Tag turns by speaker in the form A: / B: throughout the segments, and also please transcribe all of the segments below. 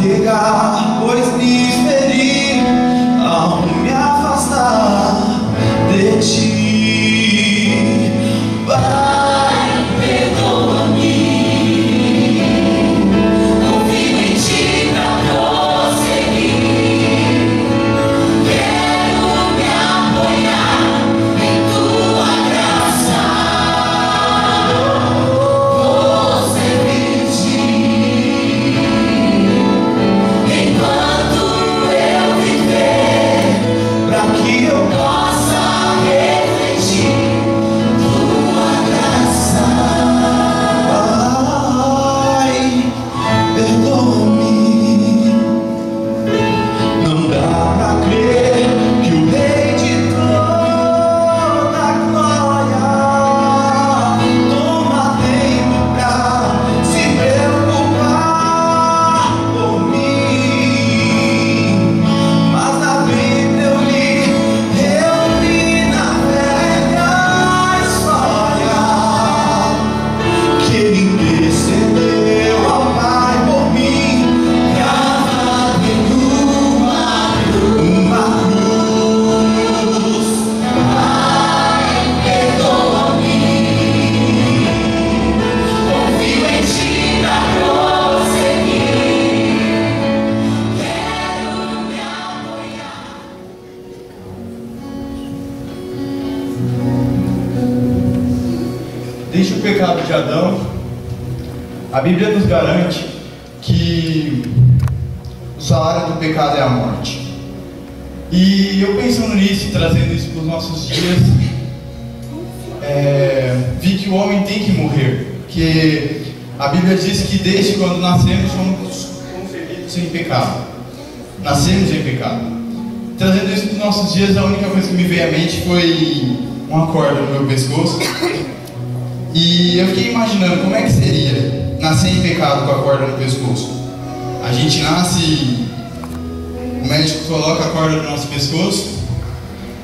A: carregar, pois me feri ao me afastar de ti. Pai, perdoa-me. Confio em ti pra prosseguir. Quero me apoiar em tua graça. Vou servir ti enquanto eu viver, pra que eu possa refletir tua graça. Pai, perdoa-me. Não dá pra crer que o Rei de toda glória toma tempo pra se preocupar por mim. Mas na Bíblia eu li na velha história que ele intercedeu ao Pai por mim, gravado em uma cruz. Pai, perdoa-me. Confio em ti pra prosseguir. Quero me apoiar.
B: Desde o pecado de Adão, a Bíblia nos garante que o salário do pecado é a morte. E eu pensando nisso, trazendo isso para os nossos dias, vi que o homem tem que morrer, porque a Bíblia diz que desde quando nascemos somos concebidos em pecado. Nascemos em pecado. Trazendo isso para os nossos dias, a única coisa que me veio à mente foi uma corda no meu pescoço. E eu fiquei imaginando como é que seria nascer em pecado com a corda no pescoço. A gente nasce, o médico coloca a corda no nosso pescoço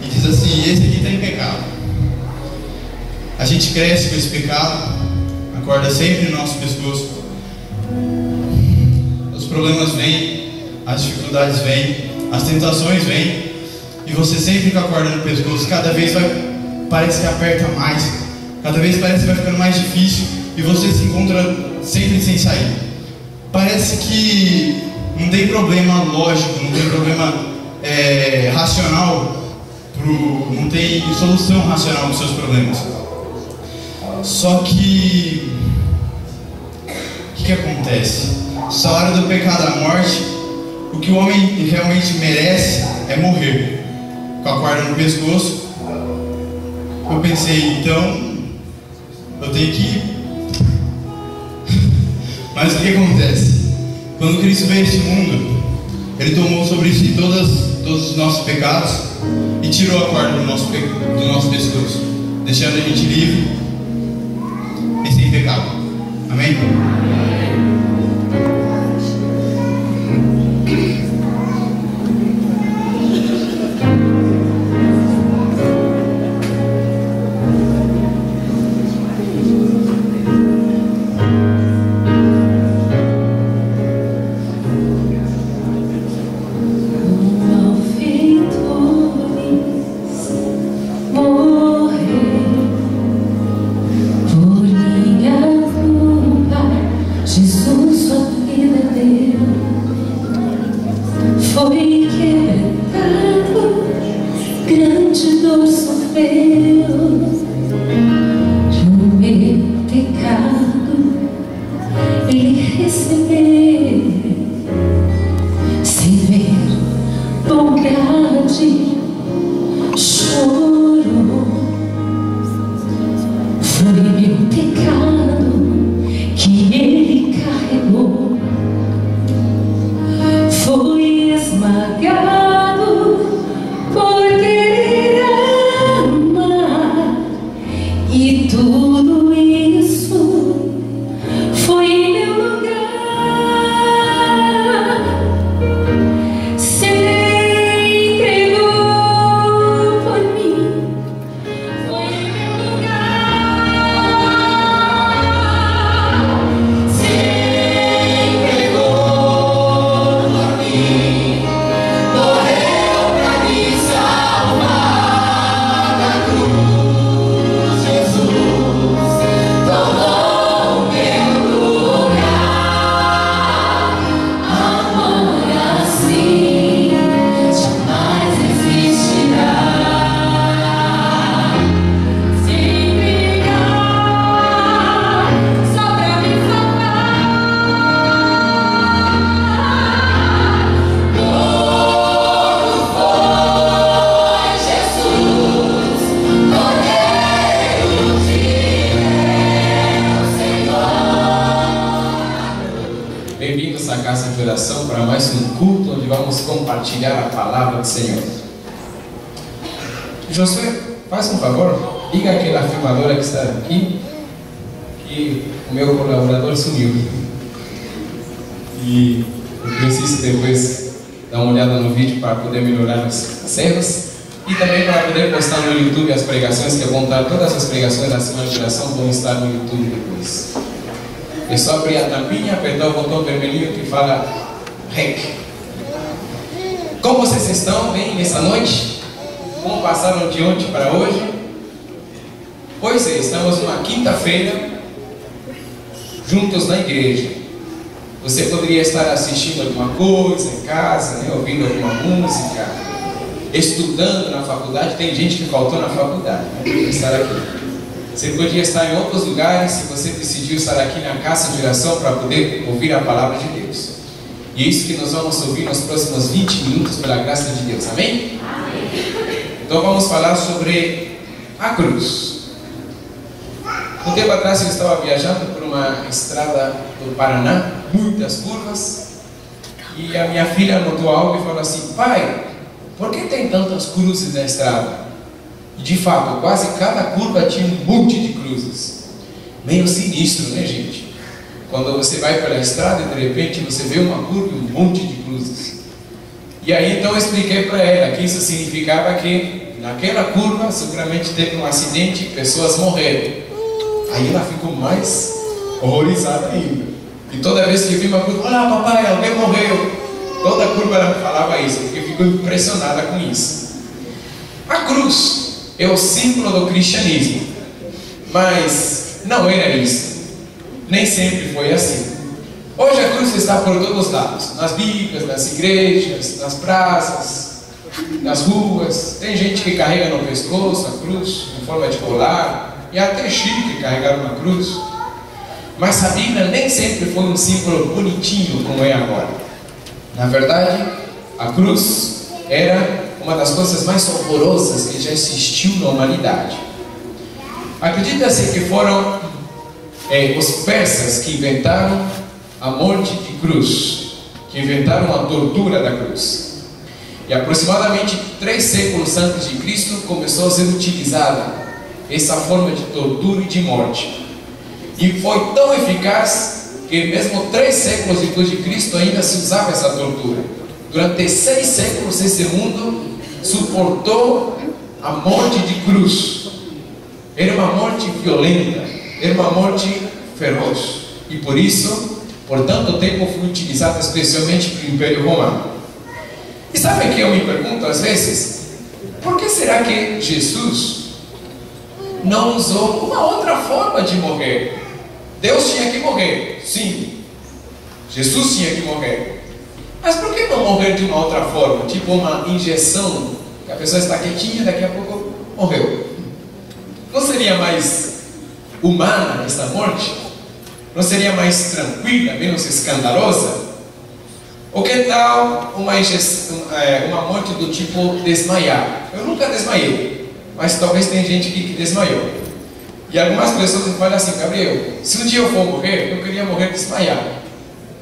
B: e diz assim: esse aqui está em pecado. A gente cresce com esse pecado, a corda sempre no nosso pescoço. Os problemas vêm, as dificuldades vêm, as tentações vêm, e você sempre com a corda no pescoço. Cada vez parece que aperta mais, cada vez parece que vai ficando mais difícil, e você se encontra sempre sem saída. Parece que não tem problema lógico, não tem problema racional, não tem solução racional para os seus problemas. Só que o que acontece? O salário do pecado é a morte. O que o homem realmente merece é morrer com a corda no pescoço. Eu pensei, então eu tenho que ir. Mas o que acontece? Quando Cristo veio a este mundo, Ele tomou sobre si todos os nossos pecados e tirou a corda do nosso pescoço, deixando a gente livre e sem pecado. Amém?
C: E tudo isso foi em meu lugar. Bem-vindos à Casa de Oração para mais um culto onde vamos compartilhar a palavra do Senhor. Josué, faz um favor, diga àquela filmadora que está aqui que o meu colaborador sumiu. E eu preciso depois dar uma olhada no vídeo para poder melhorar os erros e também para poder postar no YouTube as pregações que vão estar. Todas as pregações da semana de oração vão estar no YouTube depois. É só abrir a tampinha, apertar o botão vermelhinho que fala REC. Como vocês estão bem nessa noite? Como passaram de ontem para hoje? Pois é, estamos numa quinta-feira juntos na igreja. Você poderia estar assistindo alguma coisa em casa, né? Ouvindo alguma música, estudando na faculdade. Tem gente que faltou na faculdade, né? Podia estar aqui. Você podia estar em outros lugares se você decidiu estar aqui na casa de oração para poder ouvir a palavra de Deus. E é isso que nós vamos ouvir nos próximos 20 minutos pela graça de Deus. Amém? Então vamos falar sobre a cruz. Um tempo atrás eu estava viajando por uma estrada do Paraná, muitas curvas, e a minha filha notou algo e falou assim: pai, por que tem tantas cruzes na estrada? E de fato, quase cada curva tinha um monte de cruzes. Meio sinistro, né, gente? Quando você vai pela estrada e de repente você vê uma curva e um monte de cruzes. E aí então eu expliquei para ela que isso significava que naquela curva seguramente teve um acidente e pessoas morreram. Aí ela ficou mais horrorizada ainda. E toda vez que eu vi uma curva, olha papai, alguém morreu. Toda curva ela me falava isso, porque ficou impressionada com isso. A cruz é o símbolo do cristianismo, mas não era isso. Nem sempre foi assim. Hoje a cruz está por todos os lados, nas bíblias, nas igrejas, nas praças, nas ruas. Tem gente que carrega no pescoço a cruz em forma de colar, e até chique carregar uma cruz. Mas a Bíblia nem sempre foi um símbolo bonitinho como é agora. Na verdade, a cruz era uma das coisas mais horrorosas que já existiu na humanidade. Acredita-se que foram os persas que inventaram a morte de cruz, que inventaram a tortura da cruz. E aproximadamente 3 séculos antes de Cristo começou a ser utilizada essa forma de tortura e de morte. E foi tão eficaz que mesmo 3 séculos depois de Cristo ainda se usava essa tortura. Durante 6 séculos esse mundo suportou a morte de cruz. Era uma morte violenta, era uma morte feroz, e por isso, por tanto tempo foi utilizada especialmente pelo Império Romano. E sabe que eu me pergunto às vezes, por que será que Jesus não usou uma outra forma de morrer? Deus tinha que morrer, sim, Jesus tinha que morrer. Mas por que não morrer de uma outra forma? Tipo uma injeção, que a pessoa está quietinha, daqui a pouco morreu. Não seria mais humana essa morte? Não seria mais tranquila, menos escandalosa? Ou que tal uma injeção, uma morte do tipo desmaiar? Eu nunca desmaiei, mas talvez tenha gente que desmaiou. E algumas pessoas me falam assim: Gabriel, se um dia eu for morrer, eu queria morrer desmaiado.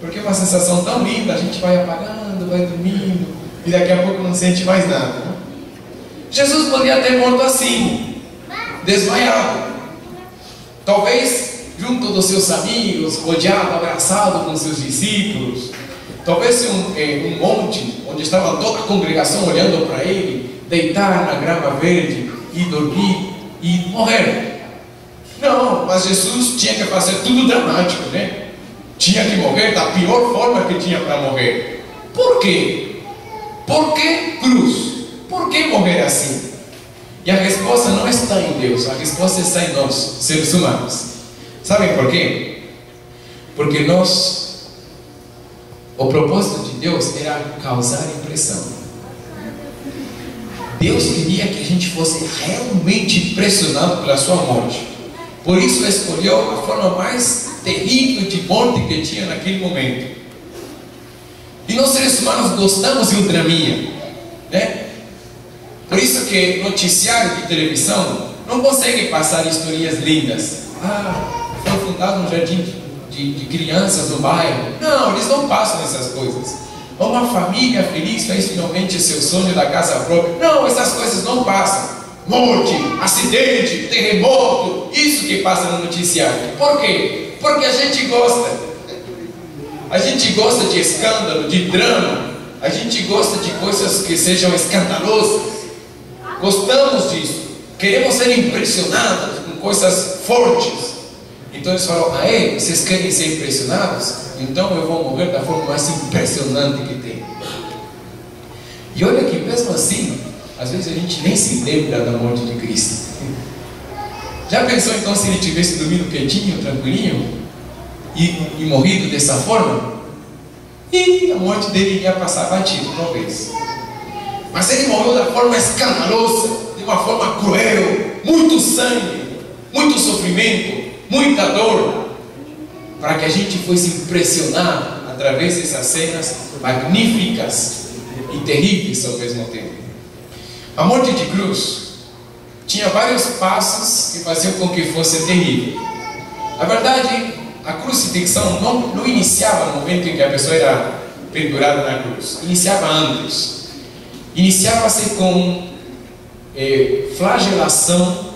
C: Porque é uma sensação tão linda, a gente vai apagando, vai dormindo, e daqui a pouco não sente mais nada, né? Jesus podia ter morto assim, desmaiado. Talvez junto dos seus amigos, rodeado, abraçado com seus discípulos. Talvez um monte, onde estava toda a congregação olhando para ele, deitar na grama verde e dormir e morrer. Não, mas Jesus tinha que fazer tudo dramático, né? Tinha que morrer da pior forma que tinha para morrer. Por quê? Por que cruz? Por que morrer assim? E a resposta não está em Deus, a resposta está em nós, seres humanos. Sabem por quê? Porque o propósito de Deus era causar impressão. Deus queria que a gente fosse realmente impressionado pela sua morte. Por isso escolheu a forma mais terrível de morte que tinha naquele momento. E nós seres humanos gostamos de um draminha, né? Por isso que noticiário de televisão não consegue passar historinhas lindas. Foi fundado um jardim de crianças no bairro. Não, eles não passam essas coisas. Uma família feliz fez finalmente seu sonho da casa própria. Não, essas coisas não passam. Morte, acidente, terremoto, isso que passa no noticiário. Por quê? Porque a gente gosta. A gente gosta de escândalo, de drama. A gente gosta de coisas que sejam escandalosas. Gostamos disso. Queremos ser impressionados com coisas fortes. Então eles falam: ah, é? Vocês querem ser impressionados? Então eu vou morrer da forma mais impressionante que tem. E olha que mesmo assim, às vezes a gente nem se lembra da morte de Cristo. Já pensou então se ele tivesse dormido quietinho, tranquilinho e morrido dessa forma? E a morte dele ia passar batido, talvez. Mas ele morreu da forma escandalosa, de uma forma cruel, muito sangue, muito sofrimento, muita dor, para que a gente fosse impressionado através dessas cenas magníficas e terríveis ao mesmo tempo. A morte de cruz tinha vários passos que faziam com que fosse terrível. Na verdade, a crucifixão não iniciava no momento em que a pessoa era pendurada na cruz. Iniciava antes. Iniciava-se com flagelação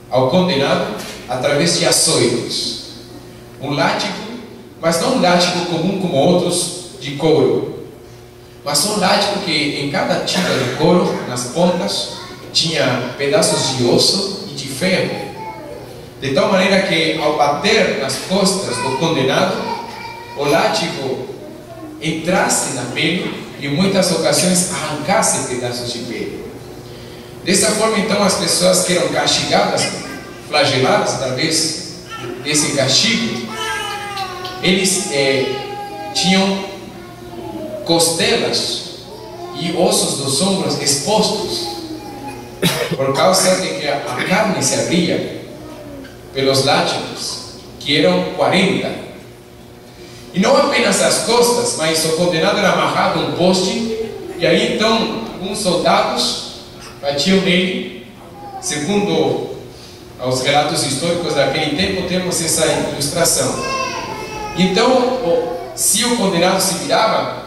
C: ao condenado através de açoites. Um látigo, mas não um látigo comum como outros de couro, mas um látigo que em cada tira do couro, nas pontas, tinha pedaços de osso e de ferro, de tal maneira que ao bater nas costas do condenado, o látigo entrasse na pele e em muitas ocasiões arrancasse pedaços de pele. Dessa forma então as pessoas que eram castigadas, flageladas através desse castigo, eles tinham costelas e ossos dos ombros expostos, por causa de que a carne se abria pelos látigos, que eram 40. E não apenas as costas, mas o condenado era amarrado a um poste, e aí então alguns soldados batiam nele. Segundo os relatos históricos daquele tempo, temos essa ilustração. Então, se o condenado se virava,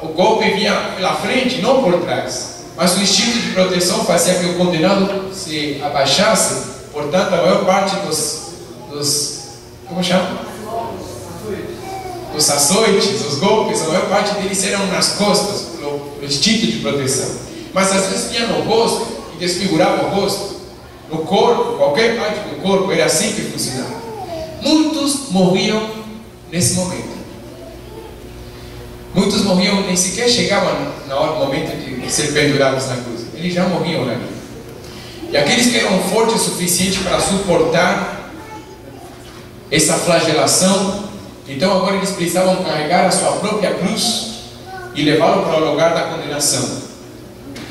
C: o golpe vinha pela frente, não por trás. Mas o instinto de proteção fazia que o condenado se abaixasse. Portanto, a maior parte dos como chama? Os açoites, os golpes, a maior parte deles eram nas costas, pelo instinto de proteção. Mas às vezes vinha no rosto e desfigurava o rosto. No corpo, qualquer parte do corpo, era assim que funcionava. Muitos morriam nesse momento. Muitos morriam, nem sequer chegavam no momento de ser pendurados na cruz. Eles já morriam ali. E aqueles que eram fortes o suficiente para suportar essa flagelação, então agora eles precisavam carregar a sua própria cruz e levá-lo para o lugar da condenação.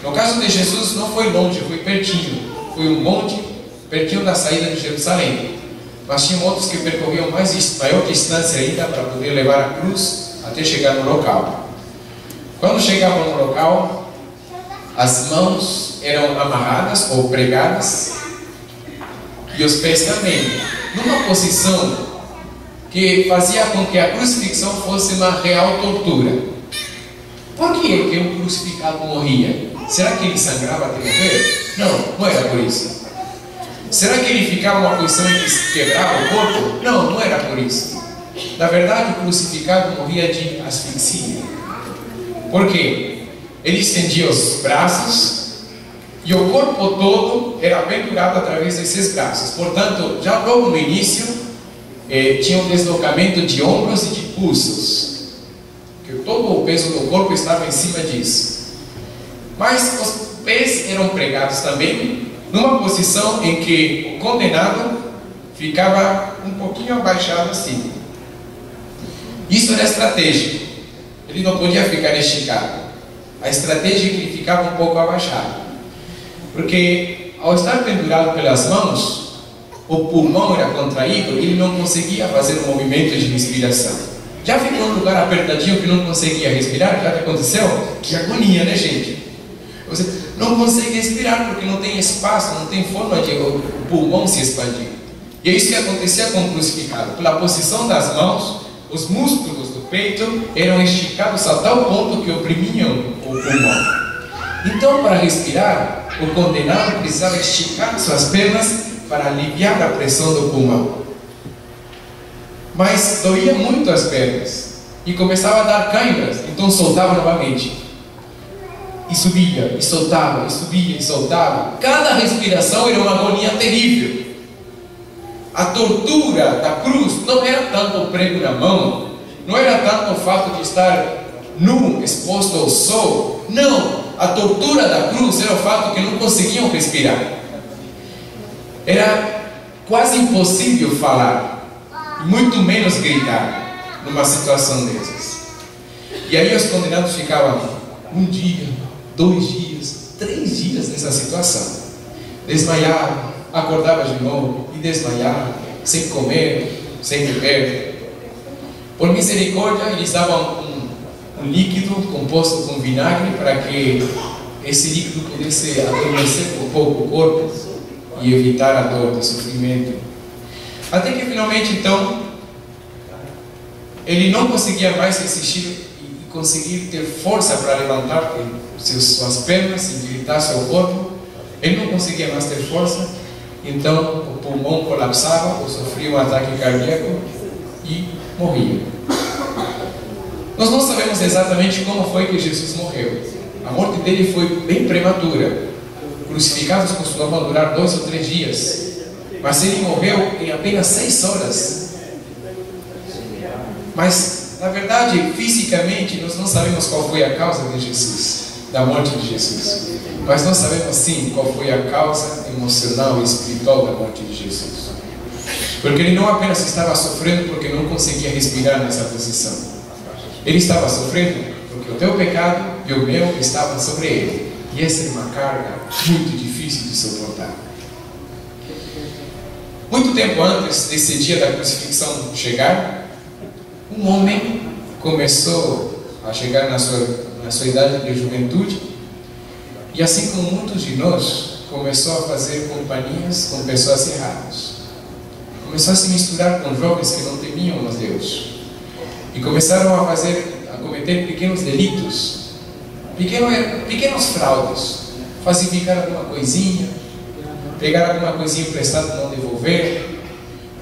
C: No caso de Jesus não foi longe, foi pertinho. Foi um monte pertinho da saída de Jerusalém. Mas tinham outros que percorriam maior distância ainda para poder levar a cruz até chegar no local. Quando chegavam no local, as mãos eram amarradas ou pregadas e os pés também, numa posição que fazia com que a crucifixão fosse uma real tortura. Por que um crucificado morria? Será que ele sangrava até morrer? Não era por isso. Será que ele ficava numa posição em que quebrava o corpo? Não era por isso. Na verdade, o crucificado morria de asfixia. Por quê? Ele estendia os braços e o corpo todo era pendurado através desses braços. Portanto, já logo no início, tinha um deslocamento de ombros e de pulsos, que todo o peso do corpo estava em cima disso. Mas os pés eram pregados também, numa posição em que o condenado ficava um pouquinho abaixado assim. Isso era estratégico. Ele não podia ficar esticado. A estratégia é que ele ficava um pouco abaixado. Porque ao estar pendurado pelas mãos, o pulmão era contraído e ele não conseguia fazer um movimento de respiração. Já ficou num lugar apertadinho que não conseguia respirar? Já aconteceu? Que agonia, né, gente? Você não consegue respirar porque não tem espaço, não tem forma de o pulmão se expandir. E é isso que acontecia com o crucificado. Pela posição das mãos, os músculos do peito eram esticados a tal ponto que oprimiam o pulmão. Então, para respirar, o condenado precisava esticar suas pernas para aliviar a pressão do pulmão. Mas doía muito as pernas e começava a dar câimbras, então soltava novamente. E subia, e soltava, e subia, e soltava. Cada respiração era uma agonia terrível. A tortura da cruz não era tanto o prego na mão, não era tanto o fato de estar nu, exposto ao sol. Não, a tortura da cruz era o fato que não conseguiam respirar. Era quase impossível falar, muito menos gritar, numa situação dessas. E aí os condenados ficavam um dia, 2 dias, 3 dias nessa situação. Desmaiavam, acordavam de novo e desmaiavam, sem comer, sem beber. Por misericórdia, eles davam um líquido composto com vinagre para que esse líquido pudesse adormecer um pouco o corpo e evitar a dor do sofrimento. Até que finalmente, então, ele não conseguia mais resistir e conseguir ter força para levantar suas pernas, endireitar seu corpo. Ele não conseguia mais ter força, então o pulmão colapsava ou sofria um ataque cardíaco e morria. Nós não sabemos exatamente como foi que Jesus morreu. A morte dele foi bem prematura. Crucificados costumavam durar 2 ou 3 dias, mas ele morreu em apenas 6 horas. Mas, na verdade, fisicamente, nós não sabemos qual foi a causa de Jesus, da morte de Jesus. Mas nós sabemos sim qual foi a causa emocional e espiritual da morte de Jesus. Porque ele não apenas estava sofrendo porque não conseguia respirar nessa posição. Ele estava sofrendo porque o teu pecado e o meu estavam sobre ele. E essa é uma carga muito difícil de suportar. Muito tempo antes desse dia da crucifixão chegar, um homem começou a chegar na sua idade de juventude, e assim como muitos de nós, começou a fazer companhias com pessoas erradas. Começou a se misturar com jovens que não temiam a Deus. E começaram a cometer pequenos delitos, pequenos fraudes, falsificar alguma coisinha, pegar alguma coisinha emprestada e não devolver.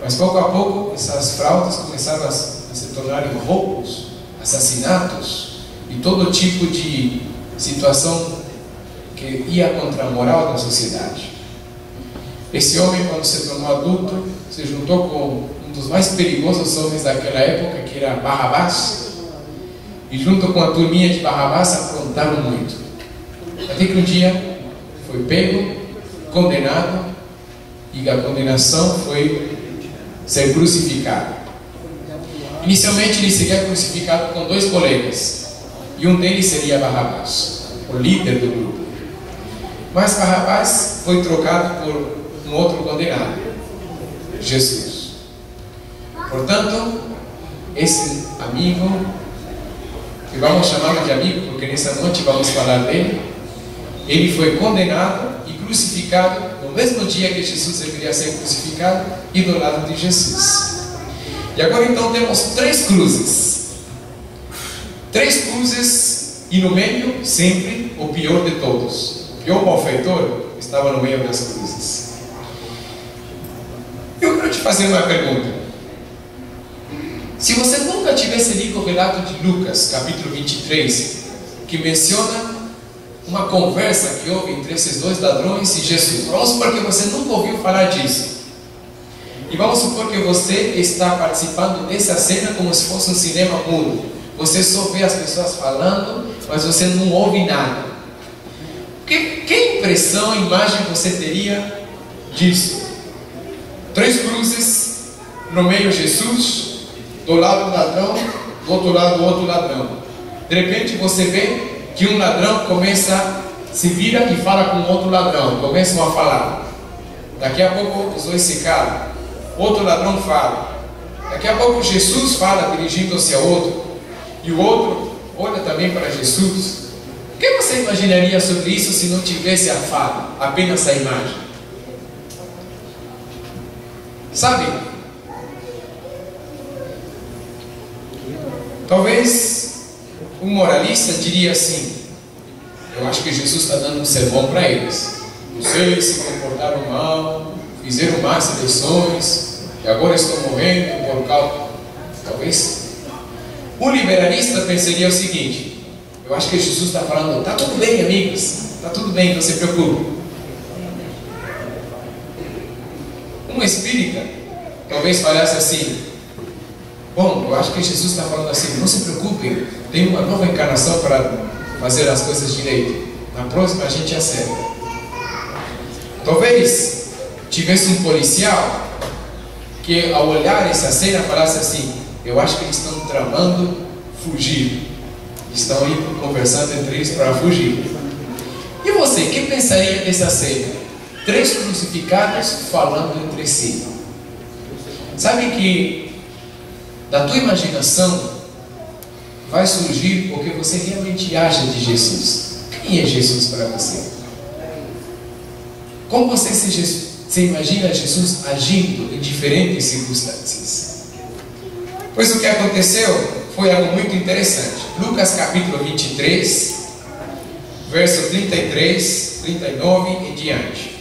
C: Mas pouco a pouco essas fraudes começaram a se tornarem roubos, assassinatos e todo tipo de situação que ia contra a moral da sociedade. Esse homem, quando se tornou adulto, se juntou com um dos mais perigosos homens daquela época, que era Barrabás, e junto com a turminha de Barrabás aprontaram muito. Até que um dia foi pego, condenado, e a condenação foi ser crucificado. Inicialmente ele seria crucificado com 2 colegas, e um deles seria Barrabás, o líder do grupo. Mas Barrabás foi trocado por um outro condenado, Jesus. Portanto, esse amigo, que vamos chamar de amigo porque nessa noite vamos falar dele, ele foi condenado e crucificado no mesmo dia que Jesus deveria ser crucificado e do lado de Jesus. E agora então temos 3 cruzes. 3 cruzes e no meio sempre o pior de todos. O pior malfeitor estava no meio das cruzes. Eu quero te fazer uma pergunta. Se você nunca tivesse lido o relato de Lucas, capítulo 23, que menciona uma conversa que houve entre esses 2 ladrões e Jesus, vamos supor que você nunca ouviu falar disso. E vamos supor que você está participando dessa cena como se fosse um cinema mudo. Você só vê as pessoas falando, mas você não ouve nada. Que impressão, imagem você teria disso? 3 cruzes, no meio Jesus, do lado o ladrão, do outro lado o outro ladrão. De repente você vê que um ladrão se vira e fala com outro ladrão, começam a falar. Daqui a pouco os 2 se calam, outro ladrão fala. Daqui a pouco Jesus fala dirigindo-se ao outro, e o outro olha também para Jesus. O que você imaginaria sobre isso se não tivesse a fala, apenas a imagem? Sabe? Talvez um moralista diria assim: eu acho que Jesus está dando um sermão para eles. Vocês se comportaram mal, fizeram más seleções, e agora estão morrendo por causa. Talvez. Um liberalista pensaria o seguinte: eu acho que Jesus está falando, está tudo bem, amigos, está tudo bem, não se preocupe. Um espírita talvez falasse assim: bom, eu acho que Jesus está falando assim, não se preocupem, tem uma nova encarnação para fazer as coisas direito. Na próxima a gente acerta. Talvez tivesse um policial que ao olhar essa cena falasse assim: eu acho que eles estão tramando fugir. Estão aí conversando entre eles para fugir. E você, o que pensaria dessa cena? 3 crucificados falando entre si. Sabe que da tua imaginação vai surgir o que você realmente acha de Jesus. Quem é Jesus para você? Como você se imagina Jesus agindo em diferentes circunstâncias? Pois o que aconteceu foi algo muito interessante. Lucas capítulo 23, verso 33, 39 e diante.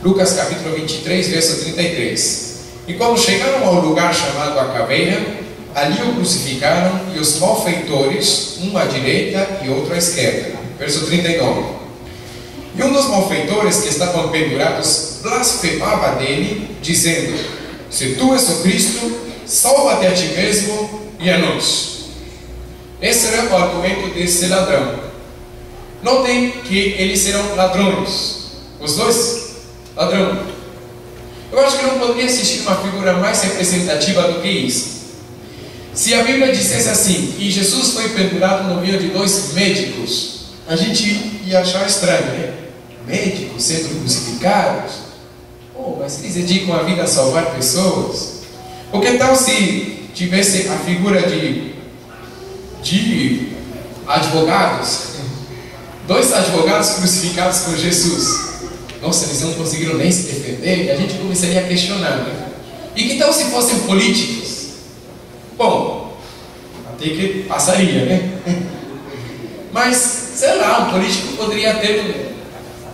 C: Lucas capítulo 23, verso 33. E quando chegaram ao lugar chamado a Caveira, ali o crucificaram e os malfeitores, um à direita e outro à esquerda. Verso 39. E um dos malfeitores que estavam pendurados blasfemava dele, dizendo: se tu és o Cristo, salva-te a ti mesmo e a nós. Esse era o argumento desse ladrão. Notem que eles eram ladrões, os dois ladrões. Eu acho que não poderia existir uma figura mais representativa do que isso. Se a Bíblia dissesse assim, e Jesus foi pendurado no meio de 2 médicos, a gente ia achar estranho, né? Médicos sendo crucificados. Oh, mas eles dedicam a vida a salvar pessoas. Ou que tal se tivesse a figura de advogados? 2 advogados crucificados por Jesus. Nossa, eles não conseguiram nem se defender. E a gente começaria a questionar, né? E que tal se fossem políticos? Bom, até que passaria, né? Mas, sei lá, um político poderia ter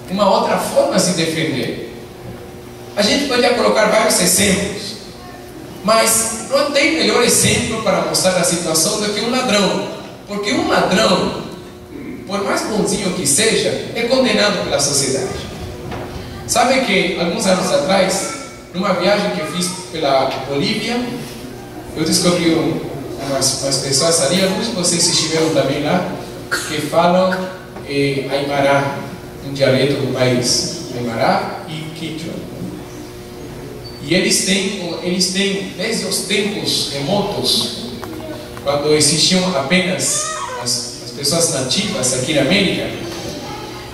C: uma outra forma de se defender. A gente poderia colocar vários exemplos, mas não tem melhor exemplo para mostrar a situação do que um ladrão. Porque um ladrão, por mais bonzinho que seja, é condenado pela sociedade. Sabe que alguns anos atrás, numa viagem que eu fiz pela Bolívia, eu descobri umas pessoas ali, alguns de vocês estiveram também lá, que falam Aymara, um dialeto do país, Aymara e Quechua. E eles têm, desde os tempos remotos, quando existiam apenas as pessoas nativas aqui na América,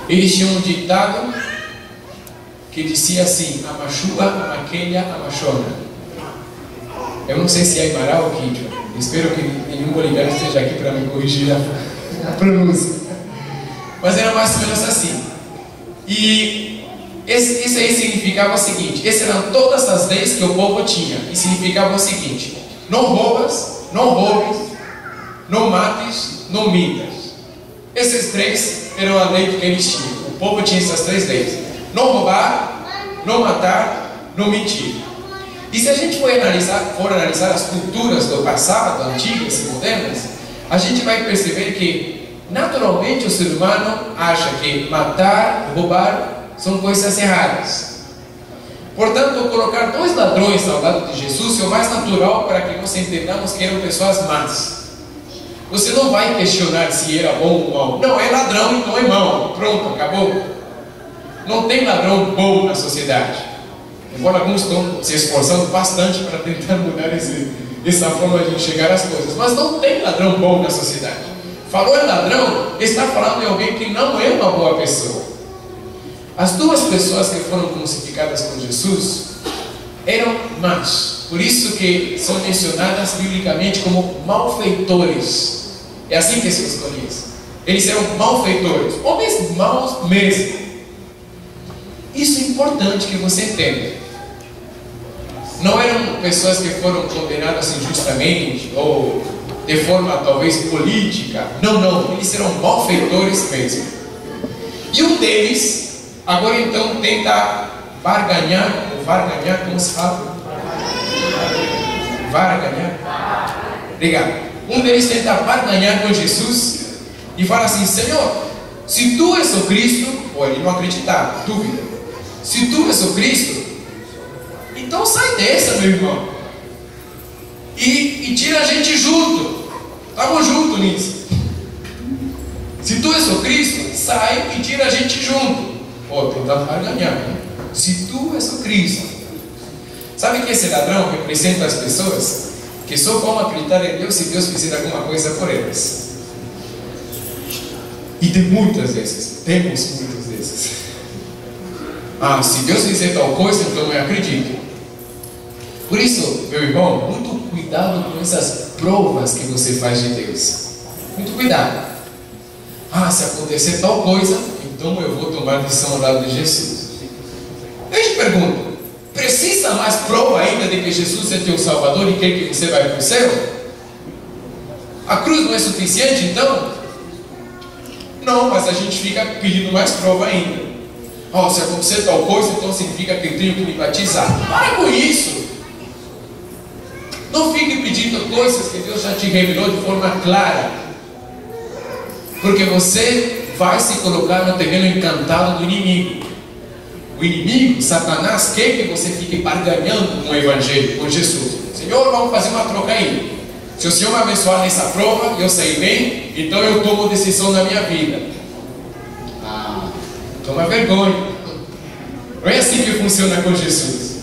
C: eles tinham um ditado que dizia assim: Amachua, Amaqueia, Amachona. Eu não sei se é Aymara ou Quechua. Espero que nenhum boliviano esteja aqui para me corrigir a pronúncia. Mas era mais ou menos assim. E isso aí significava o seguinte: essas eram todas as leis que o povo tinha. E significava o seguinte: não roubas, não roubes, não mates, não mintas. Esses 3 eram a lei que eles tinham. O povo tinha essas 3 leis: não roubar, não matar, não mentir. E se a gente for analisar as culturas do passado, antigas e modernas, a gente vai perceber que naturalmente o ser humano acha que matar, roubar são coisas erradas. Portanto, colocar 2 ladrões ao lado de Jesus é o mais natural para que nós entendamos que eram pessoas más. Você não vai questionar se era bom ou mal. Não, é ladrão, então é mau. Pronto, acabou. Não tem ladrão bom na sociedade. Embora alguns estão se esforçando bastante para tentar mudar essa forma de enxergar as coisas. Mas não tem ladrão bom na sociedade. Falou em ladrão, está falando de alguém que não é uma boa pessoa. As 2 pessoas que foram crucificadas com Jesus eram más. Por isso que são mencionadas biblicamente como malfeitores. É assim que se os conhece. Eles eram malfeitores, homens maus mesmo. Isso é importante que você entenda. não eram pessoas que foram condenadas injustamente ou de forma talvez política. Não, eles eram malfeitores mesmo. E um deles, agora então tenta barganhar, como se fala? Barganhar? Obrigado. Um deles tenta barganhar com Jesus e fala assim: Senhor, se tu és o Cristo, ou ele não acreditava, dúvida, se tu és o Cristo, então sai dessa, meu irmão, e tira a gente junto, estamos juntos nisso. Se tu és o Cristo, sai e tira a gente junto. Tenta barganhar, né? Se tu és o Cristo. Sabe que esse ladrão representa as pessoas que só vão acreditar em Deus se Deus fizer alguma coisa por elas. E tem muitas desses, temos muitos desses. Se Deus fizer tal coisa, então eu acredito. Por isso, meu irmão, muito cuidado com essas provas que você faz de Deus. Muito cuidado. Se acontecer tal coisa, então eu vou tomar decisão ao lado de Jesus. Eu te pergunto, precisa mais prova ainda de que Jesus é teu Salvador e quer que você vá para o céu? A cruz não é suficiente então? Não, mas a gente fica pedindo mais prova ainda. Se acontecer tal coisa, então significa que eu tenho que me batizar. Para com isso! Não fique pedindo coisas que Deus já te revelou de forma clara, porque você vai se colocar no terreno encantado do inimigo. O inimigo, Satanás, quer que você fique barganhando com o Evangelho, com Jesus. Senhor, vamos fazer uma troca aí. Se o Senhor me abençoar nessa prova e eu sair bem, então eu tomo decisão na minha vida. Toma vergonha. Não é assim que funciona com Jesus.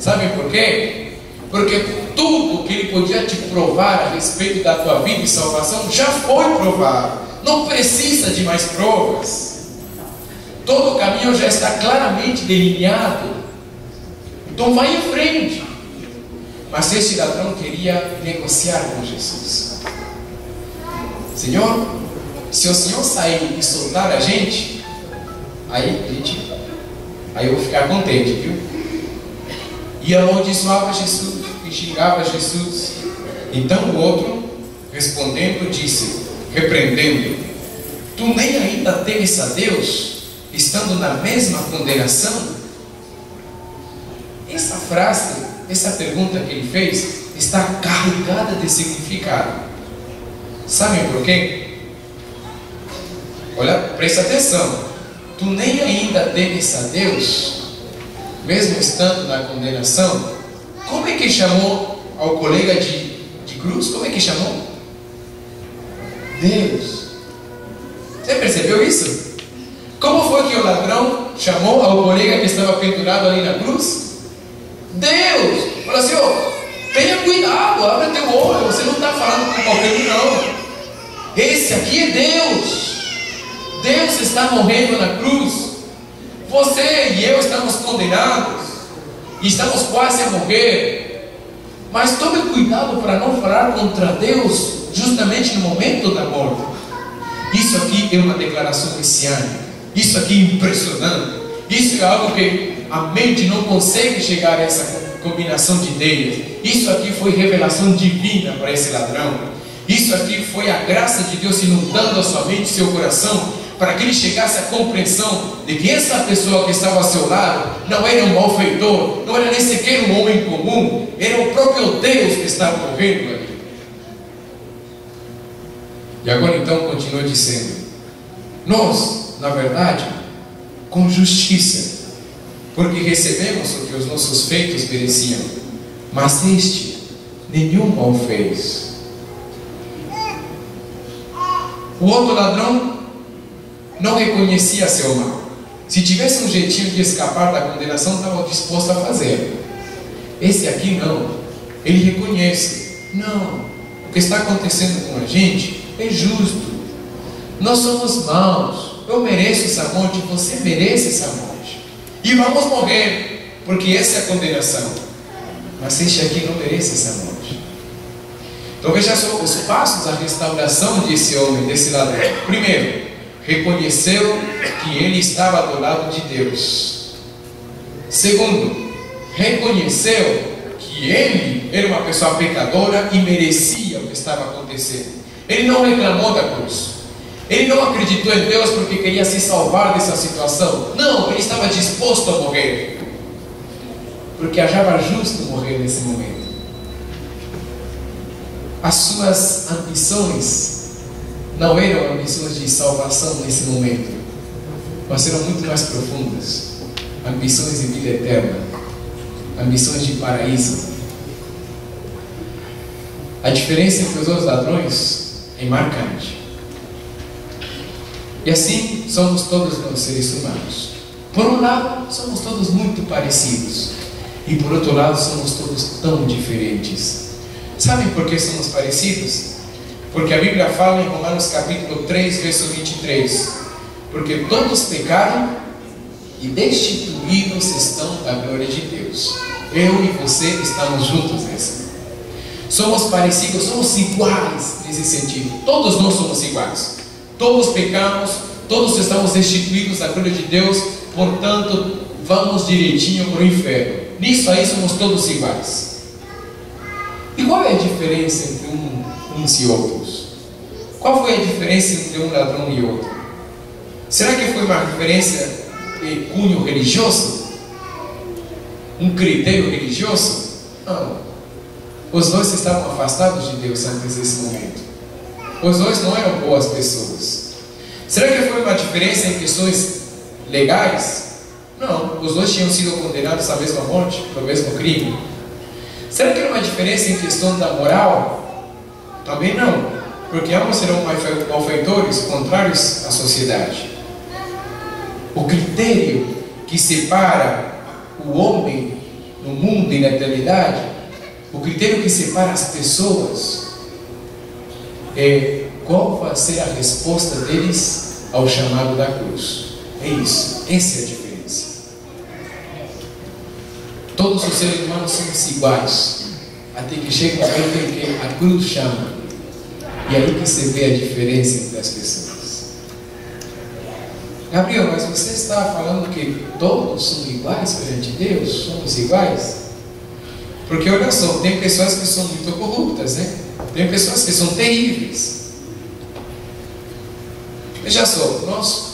C: Sabe por quê? Porque tudo que Ele podia te provar a respeito da tua vida e salvação já foi provado. Não precisa de mais provas. Todo o caminho já está claramente delineado. Então vai em frente. Mas este ladrão queria negociar com Jesus. Senhor, se o Senhor sair e soltar a gente, aí eu vou ficar contente, viu? E amaldiçoava Jesus, e xingava Jesus. Então o outro, respondendo, disse, repreendendo: tu nem ainda temes a Deus, estando na mesma condenação? Essa frase, essa pergunta que ele fez, está carregada de significado. Sabem por quê? Olha, presta atenção. Tu nem ainda temes a Deus, mesmo estando na condenação? Como é que chamou ao colega de cruz? Como é que chamou? Deus. Você percebeu isso? Como foi que o ladrão chamou ao colega que estava pendurado ali na cruz? Deus. Falou assim: tenha cuidado, abre teu olho, você não está falando com qualquer um, não. Esse aqui é Deus. Deus está morrendo na cruz. Você e eu estamos condenados e estamos quase a morrer. Mas tome cuidado para não falar contra Deus justamente no momento da morte. Isso aqui é uma declaração messiânica. Isso aqui é impressionante. Isso é algo que a mente não consegue chegar a essa combinação de ideias. Isso aqui foi revelação divina para esse ladrão. Isso aqui foi a graça de Deus inundando a sua mente e seu coração, para que ele chegasse à compreensão de que essa pessoa que estava ao seu lado não era um malfeitor, não era nem sequer um homem comum, era o próprio Deus que estava morrendo ali. E agora então continua dizendo: nós, na verdade, com justiça, porque recebemos o que os nossos feitos mereciam, mas este nenhum mal fez. O outro ladrão não reconhecia seu mal. Se tivesse um jeitinho de escapar da condenação, estava disposto a fazer. Esse aqui não. Ele reconhece: não, o que está acontecendo com a gente é justo. Nós somos maus. Eu mereço essa morte, você merece essa morte. E vamos morrer, porque essa é a condenação. Mas este aqui não merece essa morte. Então veja só os passos da restauração desse homem, desse ladrão. Primeiro, reconheceu que ele estava do lado de Deus. Segundo, reconheceu que ele era uma pessoa pecadora e merecia o que estava acontecendo. Ele não reclamou da cruz. Ele não acreditou em Deus porque queria se salvar dessa situação. Não, ele estava disposto a morrer, porque achava justo morrer nesse momento. As suas ambições não eram ambições de salvação nesse momento, mas eram muito mais profundas. Ambições de vida eterna, ambições de paraíso. A diferença entre os dois ladrões é marcante. E assim somos todos nós, seres humanos. Por um lado, somos todos muito parecidos, e por outro lado, somos todos tão diferentes. Sabem por que somos parecidos? Porque a Bíblia fala em Romanos capítulo 3, verso 23: porque todos pecaram e destituídos estão da glória de Deus. Eu e você estamos juntos nessa. Somos parecidos, somos iguais nesse sentido. Todos nós somos iguais. Todos pecamos, todos estamos destituídos da glória de Deus, portanto, vamos direitinho para o inferno. Nisso aí somos todos iguais. E qual é a diferença entre uns e outros? Qual foi a diferença entre um ladrão e outro? Será que foi uma diferença de cunho religioso? Um critério religioso? Não. Os dois estavam afastados de Deus antes desse momento. Os dois não eram boas pessoas. Será que foi uma diferença em questões legais? Não, os dois tinham sido condenados à mesma morte, pelo mesmo crime. Será que era uma diferença em questão da moral? Também não, porque ambos eram malfeitores contrários à sociedade. O critério que separa o homem no mundo e na eternidade, o critério que separa as pessoas, é qual vai ser a resposta deles ao chamado da cruz. É isso, essa é a diferença. Todos os seres humanos somos iguais, até que chega um momento em que a cruz chama, e aí que se vê a diferença entre as pessoas. Gabriel, mas você está falando que todos são iguais perante Deus? Somos iguais? Porque olha só, tem pessoas que são muito corruptas, né? Tem pessoas que são terríveis. Veja só, nós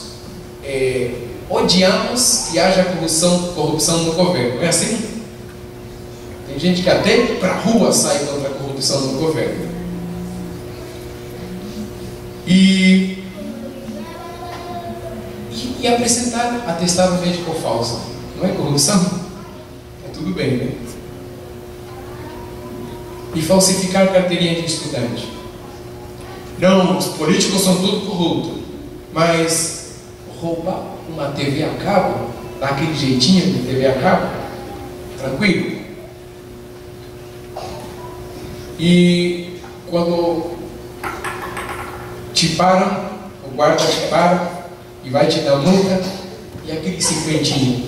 C: odiamos que haja corrupção no governo, não é assim? Tem gente que até para a rua sai contra a corrupção no governo. E apresentar atestado médico falso não é corrupção? É tudo bem, né? E falsificar carteirinha de estudante. Não, os políticos são tudo corruptos. Mas roubar uma TV a cabo, daquele jeitinho de TV a cabo, tranquilo. E quando te param, o guarda te para e vai te dar multa, e aquele cinquentinho.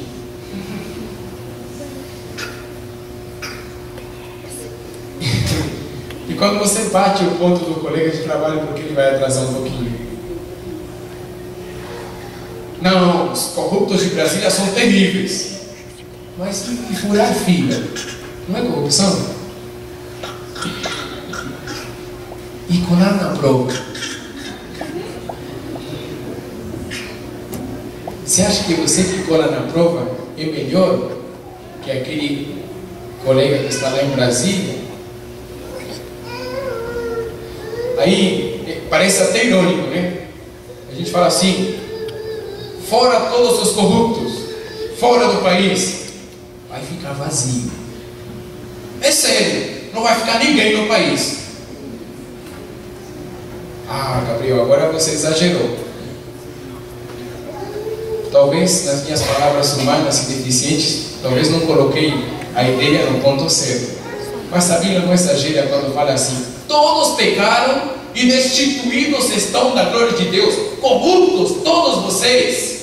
C: E quando você bate o ponto do colega de trabalho porque ele vai atrasar um pouquinho. Não, os corruptos de Brasília são terríveis. Mas e furar fila? Não é corrupção? E colar na prova. Você acha que você que cola na prova é melhor que aquele colega que está lá em Brasília? Aí parece até irônico, né? A gente fala assim: fora todos os corruptos, fora do país, vai ficar vazio. É sério, não vai ficar ninguém no país. Ah, Gabriel, agora você exagerou. Talvez nas minhas palavras humanas e deficientes, talvez não coloquei a ideia no ponto certo. Mas a Bíblia não exagera quando fala assim: todos pecaram e destituídos estão da glória de Deus. Corruptos, todos vocês.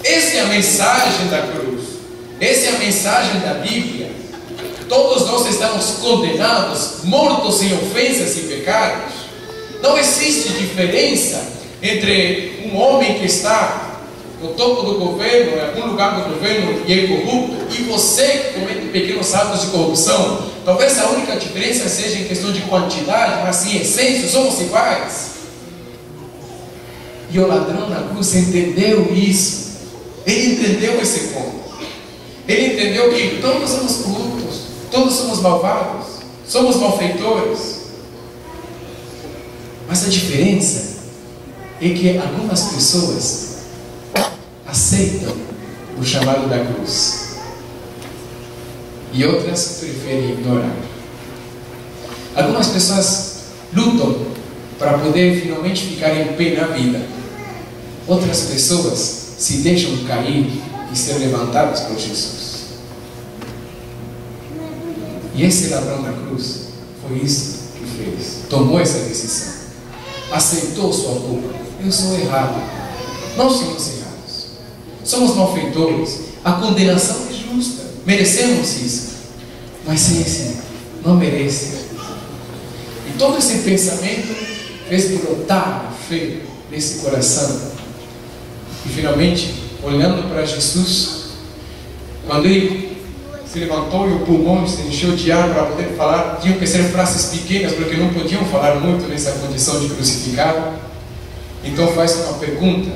C: Essa é a mensagem da cruz. Essa é a mensagem da Bíblia. Todos nós estamos condenados, mortos em ofensas e pecados. Não existe diferença entre um homem que está no topo do governo, em algum lugar do governo, e é corrupto, e você que comete pequenos atos de corrupção, talvez a única diferença seja em questão de quantidade, mas em essência somos iguais. E o ladrão na cruz entendeu isso. Ele entendeu esse ponto. Ele entendeu que todos somos corruptos, todos somos malvados, somos malfeitores. Mas a diferença é que algumas pessoas aceitam o chamado da cruz e outras preferem ignorar. Algumas pessoas lutam para poder finalmente ficar em pé na vida. Outras pessoas se deixam cair e ser levantadas por Jesus. E esse ladrão na cruz foi isso que fez. Tomou essa decisão. Aceitou sua culpa. Eu sou errado. Nós somos errados. Somos malfeitores. A condenação é justa. Merecemos isso. Mas esse não merece. E todo esse pensamento fez brotar a fé nesse coração. E finalmente, olhando para Jesus, quando ele se levantou e o pulmão se encheu de ar para poder falar, tinham que ser frases pequenas, porque não podiam falar muito nessa condição de crucificado. Então faz uma pergunta,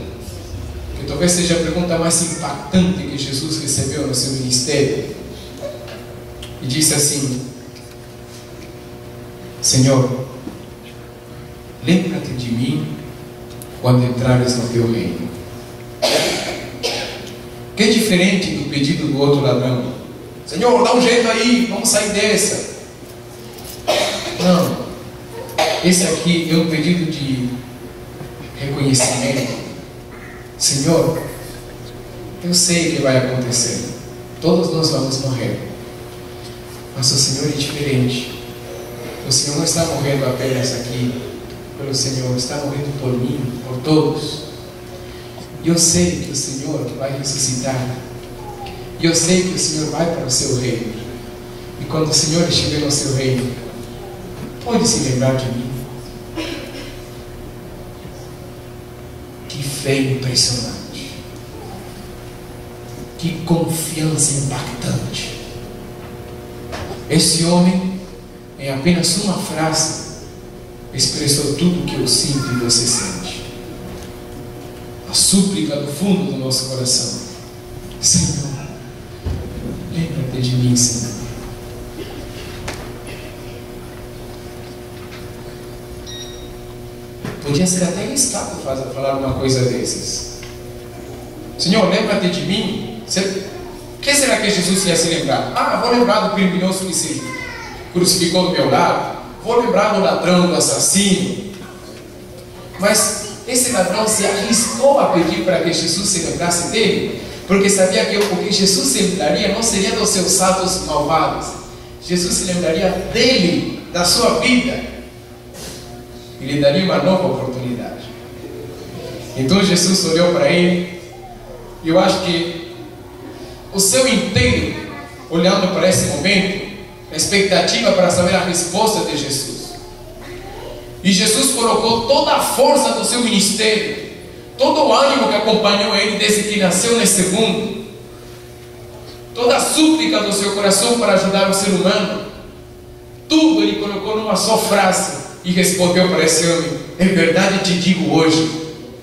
C: que talvez seja a pergunta mais impactante que Jesus recebeu no seu ministério. E disse assim: Senhor, lembra-te de mim quando entrares no teu reino. Que é diferente do pedido do outro ladrão: Senhor, dá um jeito aí, vamos sair dessa. Não, esse aqui é um pedido de reconhecimento. Senhor, eu sei que vai acontecer, todos nós vamos morrer, mas o Senhor é diferente. O Senhor não está morrendo apenas aqui pelo Senhor, está morrendo por mim, por todos. E eu sei que o Senhor vai ressuscitar. E eu sei que o Senhor vai para o seu reino. E quando o Senhor estiver no seu reino, pode se lembrar de mim. Que fé impressionante. Que confiança impactante. Esse homem, em apenas uma frase, expressou tudo o que eu sinto e você sente. A súplica do fundo do nosso coração: Senhor, lembra-te de mim, Senhor. Podia ser até arriscado falar uma coisa desses. Senhor, lembra-te de mim. O que será que Jesus ia se lembrar? Ah, vou lembrar do criminoso que se crucificou do meu lado. Vou lembrar do ladrão, do assassino. Mas esse ladrão se arriscou a pedir para que Jesus se lembrasse dele, porque sabia que o que Jesus se lembraria não seria dos seus atos malvados. Jesus se lembraria dele, da sua vida, e lhe daria uma nova oportunidade. Então Jesus olhou para ele, e eu acho que o céu inteiro, olhando para esse momento, a expectativa para saber a resposta de Jesus. E Jesus colocou toda a força do seu ministério, todo o ânimo que acompanhou ele desde que nasceu nesse mundo, toda a súplica do seu coração para ajudar o ser humano, tudo ele colocou numa só frase e respondeu para esse homem: em verdade te digo hoje,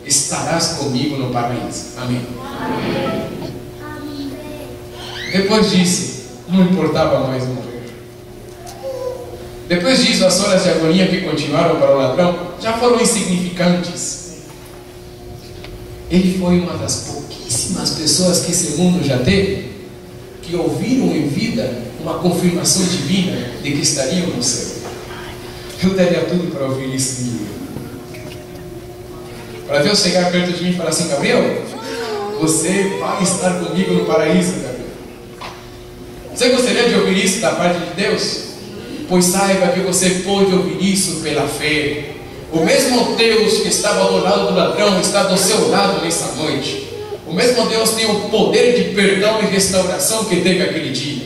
C: estarás comigo no paraíso. Amém. Amém. Depois disso, não importava mais morrer. Depois disso, as horas de agonia que continuaram para o ladrão já foram insignificantes. Ele foi uma das pouquíssimas pessoas que esse mundo já teve que ouviram em vida uma confirmação divina de que estariam no céu. Eu daria tudo para ouvir isso de mim. Para Deus chegar perto de mim e falar assim: Gabriel, você vai estar comigo no paraíso, Gabriel. Você gostaria de ouvir isso da parte de Deus? Pois saiba que você pode ouvir isso pela fé. O mesmo Deus que estava do lado do ladrão está do seu lado nessa noite. O mesmo Deus tem o poder de perdão e restauração que teve aquele dia.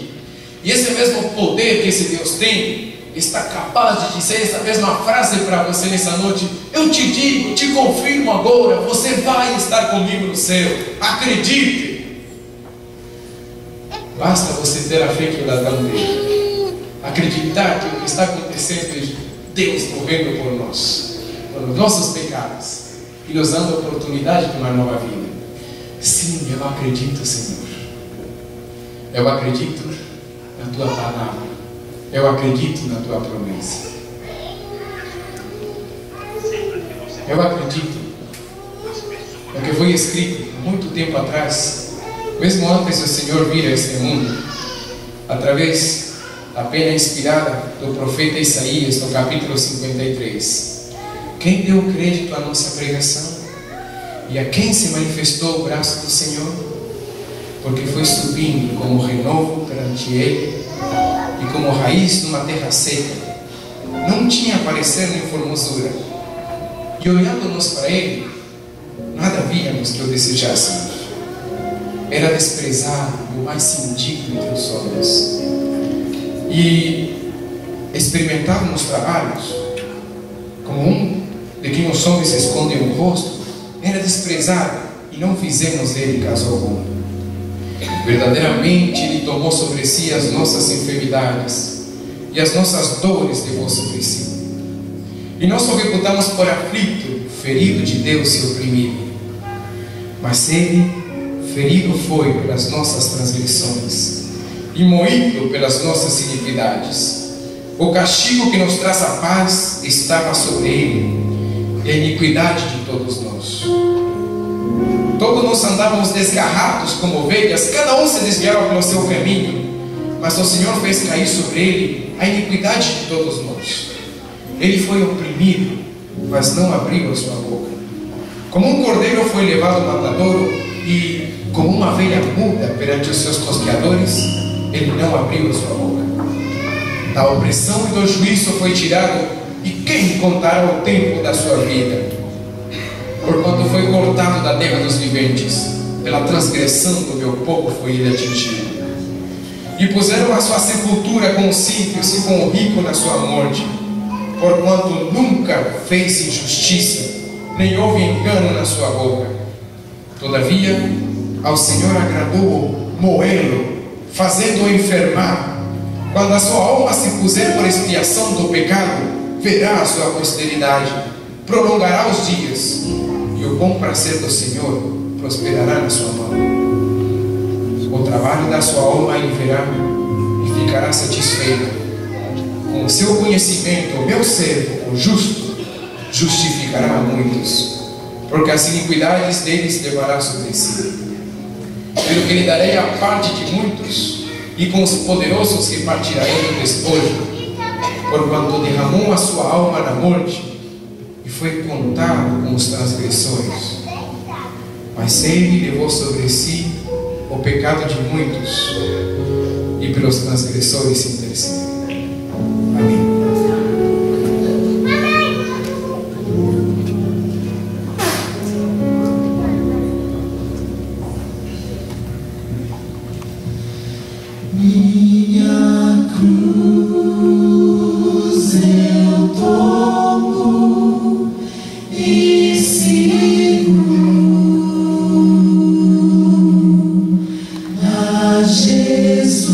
C: E esse mesmo poder que esse Deus tem está capaz de dizer essa mesma frase para você nessa noite. Eu te digo, te confirmo agora, você vai estar comigo no céu. Acredite. Basta você ter a fé que o Adão teve. Acreditar que o que está acontecendo é Deus morrendo por nós, por nossos pecados, e nos dando a oportunidade de uma nova vida. Sim, eu acredito, Senhor. Eu acredito na Tua palavra. Eu acredito na Tua promessa. Eu acredito no que foi escrito muito tempo atrás, mesmo antes do Senhor vir a este mundo, através da pena inspirada do profeta Isaías, no capítulo 53. Quem deu crédito à nossa pregação? E a quem se manifestou o braço do Senhor? Porque foi subindo como renovo perante Ele e como raiz numa terra seca. Não tinha parecer nem formosura. E olhando-nos para Ele, nada víamos que o desejássemos. Era desprezado e o mais indigno entre os homens. E experimentávamos trabalhos como um de quem os homens escondem o rosto. Era desprezado e não fizemos dele caso algum. Verdadeiramente Ele tomou sobre si as nossas enfermidades e as nossas dores levou sobre si. E nós o reputamos por aflito, ferido de Deus e oprimido. Mas Ele ferido foi pelas nossas transgressões e moído pelas nossas iniquidades. O castigo que nos traz a paz estava sobre Ele, e a iniquidade de todos nós. Todos nós andávamos desgarrados como ovelhas, cada um se desviava pelo seu caminho, mas o Senhor fez cair sobre Ele a iniquidade de todos nós. Ele foi oprimido, mas não abriu a sua boca. Como um cordeiro foi levado ao matadouro, e como uma ovelha muda perante os seus tosqueadores, Ele não abriu a sua boca. Da opressão e do juízo foi tirado, e quem contará o tempo da sua vida? Porquanto foi cortado da terra dos viventes, pela transgressão do meu povo foi Ele atingido. E puseram a sua sepultura com os símpios e com o rico na sua morte, porquanto nunca fez injustiça, nem houve engano na sua boca. Todavia, ao Senhor agradou moê-lo, fazendo-o enfermar. Quando a sua alma se puser por expiação do pecado, verá a sua posteridade, prolongará os dias, e o bom prazer do Senhor prosperará na sua mão. O trabalho da sua alma ele verá e ficará satisfeito. Com o seu conhecimento, o meu servo, o justo, justificará a muitos, porque as iniquidades deles levará sobre si. Pelo que lhe darei a parte de muitos, e com os poderosos repartirá ele o despojo, porquanto derramou a sua alma na morte e foi contado com os transgressores. Mas Ele levou sobre si o pecado de muitos e pelos transgressores intercedeu. Amém.
A: Minha cruz eu tomo e sigo a Jesus.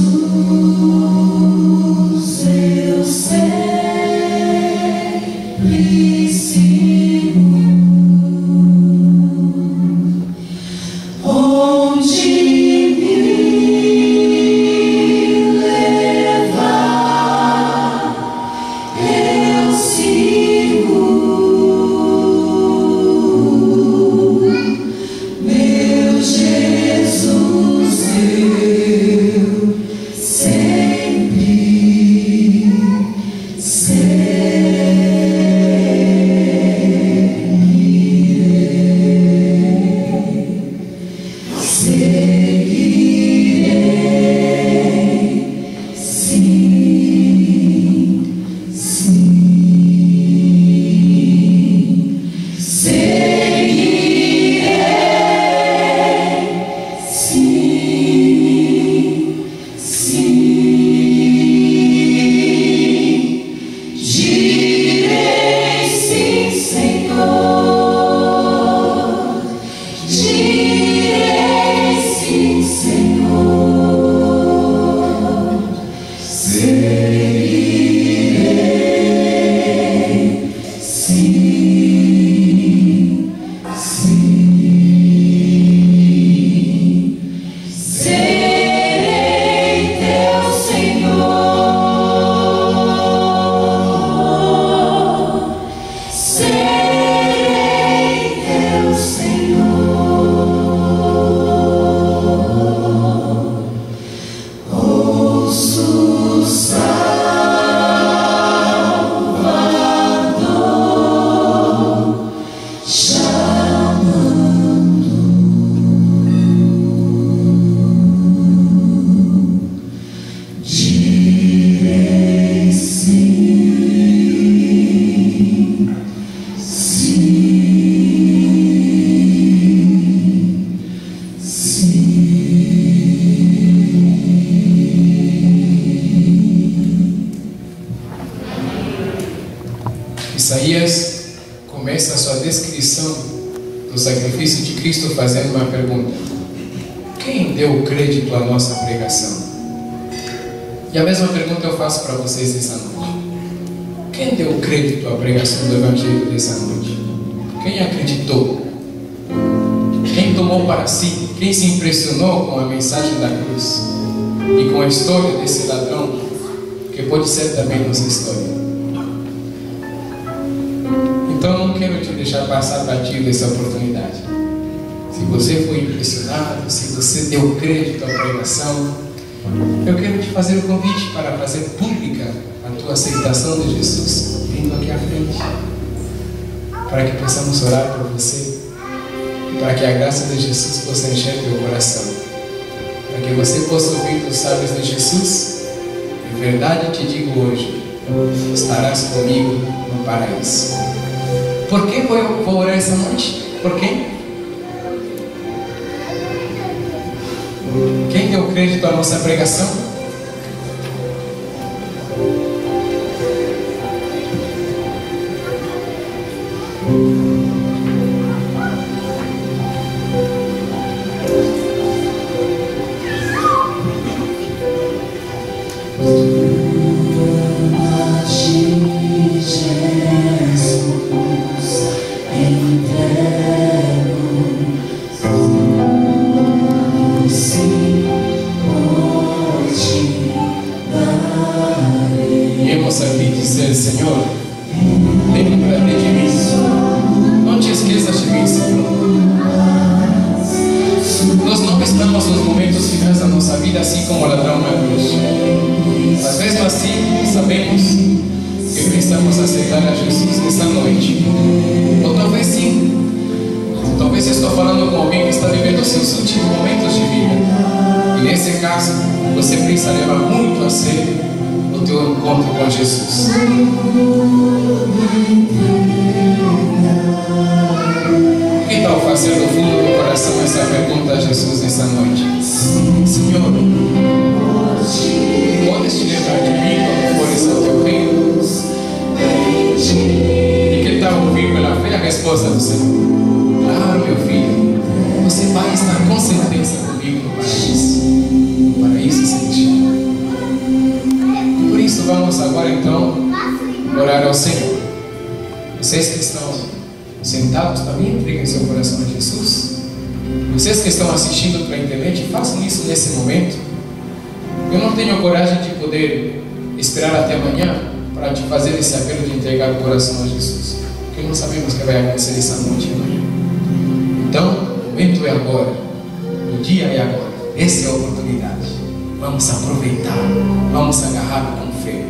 C: Isaías começa a sua descrição do sacrifício de Cristo fazendo uma pergunta: quem deu crédito à nossa pregação? E a mesma pergunta eu faço para vocês nessa noite. Quem deu crédito à pregação do Evangelho dessa noite? Quem acreditou? Quem tomou para si? Quem se impressionou com a mensagem da cruz e com a história desse ladrão, que pode ser também nossa história? Então não quero te deixar passar batido essa oportunidade. Se você foi impressionado, se você deu crédito à pregação, eu quero te fazer o convite para fazer pública a tua aceitação de Jesus, vindo aqui à frente, para que possamos orar por você, para que a graça de Jesus possa encher teu coração, para que você possa ouvir dos sábios de Jesus. Em verdade te digo hoje, estarás comigo no paraíso. Por que vou orar essa noite? Por quem? Quem deu crédito à nossa pregação? Viemos aqui dizer: Senhor, lembra-te de mim. Não te esqueças de mim, Senhor. Nós não estamos nos momentos finais da nossa vida assim como o ladrão na cruz. Mas mesmo assim, sabemos que precisamos aceitar a Jesus nessa noite. Ou talvez sim. Talvez eu estou falando com alguém que está vivendo os seus últimos momentos de vida. E nesse caso, você precisa levar muito a sério o teu encontro com Jesus. Que tal fazer do fundo do coração essa pergunta a Jesus nessa noite? Senhor, podes te lembrar de mim quando fores ao teu reino? E que tal ouvir pela fé a resposta do Senhor? Claro, meu filho, você vai estar com certeza comigo no paraíso. O paraíso celestial. Por isso vamos agora então orar ao Senhor. Vocês que estão sentados também entreguem seu coração a Jesus. Vocês que estão assistindo pela internet, façam isso nesse momento. Eu não tenho coragem de poder esperar até amanhã para te fazer esse apelo de entregar o coração a Jesus, porque não sabemos o que vai acontecer essa noite e amanhã. Então, o momento é agora, o dia é agora. Essa é a oportunidade. Vamos aproveitar, vamos agarrar com fé.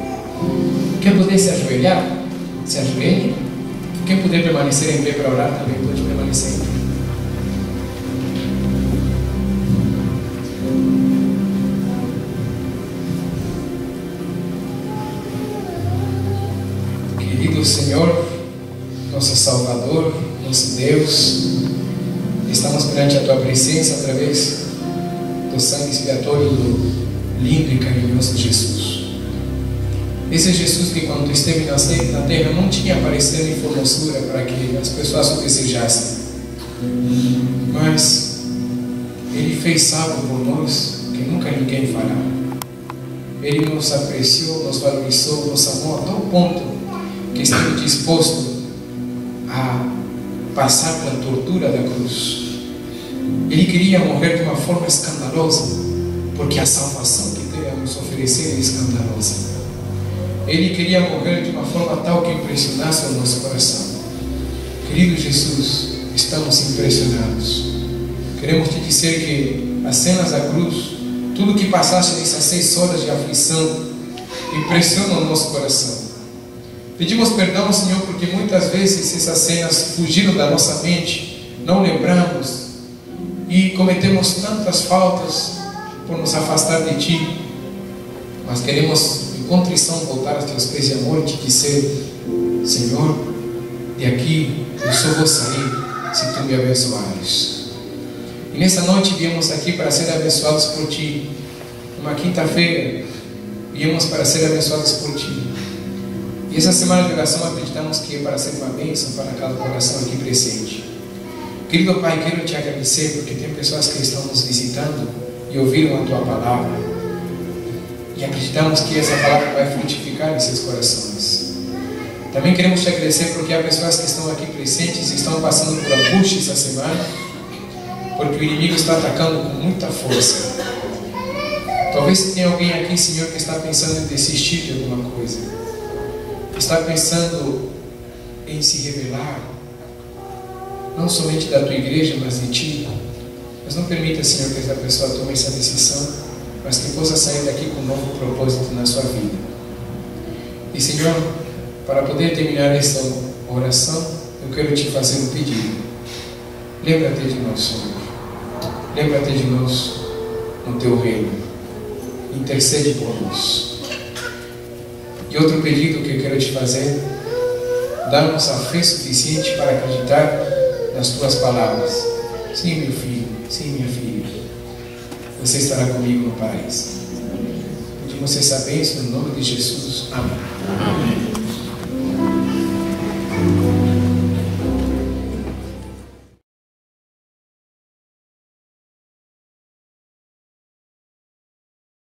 C: Quem puder se ajoelhar, se ajoelhe. Quem puder permanecer em pé para orar, também pode permanecer em pé. Querido Senhor, nosso Salvador, nosso Deus, estamos perante a Tua presença através do sangue expiatório do lindo e carinhoso Jesus. Esse Jesus que quando esteve na terra não tinha aparecido em formosura para que as pessoas o desejassem, mas Ele fez algo por nós que nunca ninguém fará. Ele nos apreciou, nos valorizou, nos amou a tal ponto que esteve disposto a passar pela tortura da cruz. Ele queria morrer de uma forma escandalosa, porque a salvação que Ele ia nos oferecer é escandalosa. Ele queria morrer de uma forma tal que impressionasse o nosso coração. Querido Jesus, estamos impressionados. Queremos te dizer que as cenas da cruz, tudo que passaste nessas 6 horas de aflição, impressiona o nosso coração. Pedimos perdão, Senhor, porque muitas vezes essas cenas fugiram da nossa mente, não lembramos e cometemos tantas faltas por nos afastar de Ti. Mas queremos, em contrição, voltar aos Teus pés de amor e te dizer: Senhor, de aqui eu só vou sair se Tu me abençoares. E nessa noite viemos aqui para ser abençoados por Ti. Uma quinta-feira viemos para ser abençoados por Ti. E essa semana de oração acreditamos que é para ser uma bênção para cada coração aqui presente. Querido Pai, quero te agradecer porque tem pessoas que estão nos visitando e ouviram a Tua palavra. E acreditamos que essa palavra vai frutificar em seus corações. Também queremos te agradecer porque há pessoas que estão aqui presentes e estão passando por angústia essa semana, porque o inimigo está atacando com muita força. Talvez tenha alguém aqui, Senhor, que está pensando em desistir de alguma coisa, está pensando em se rebelar, não somente da Tua igreja, mas de Ti. Mas não permita, Senhor, que essa pessoa tome essa decisão, mas que possa sair daqui com um novo propósito na sua vida. E, Senhor, para poder terminar essa oração, eu quero te fazer um pedido. Lembra-te de nós, Senhor. Lembra-te de nós no Teu reino. Intercede por nós. E outro pedido que eu quero te fazer: dá-nos a fé suficiente para acreditar nas Tuas palavras. Sim, meu filho, sim, minha filha, você estará comigo no paraíso. Pedimos essa bênção no nome de Jesus. Amém.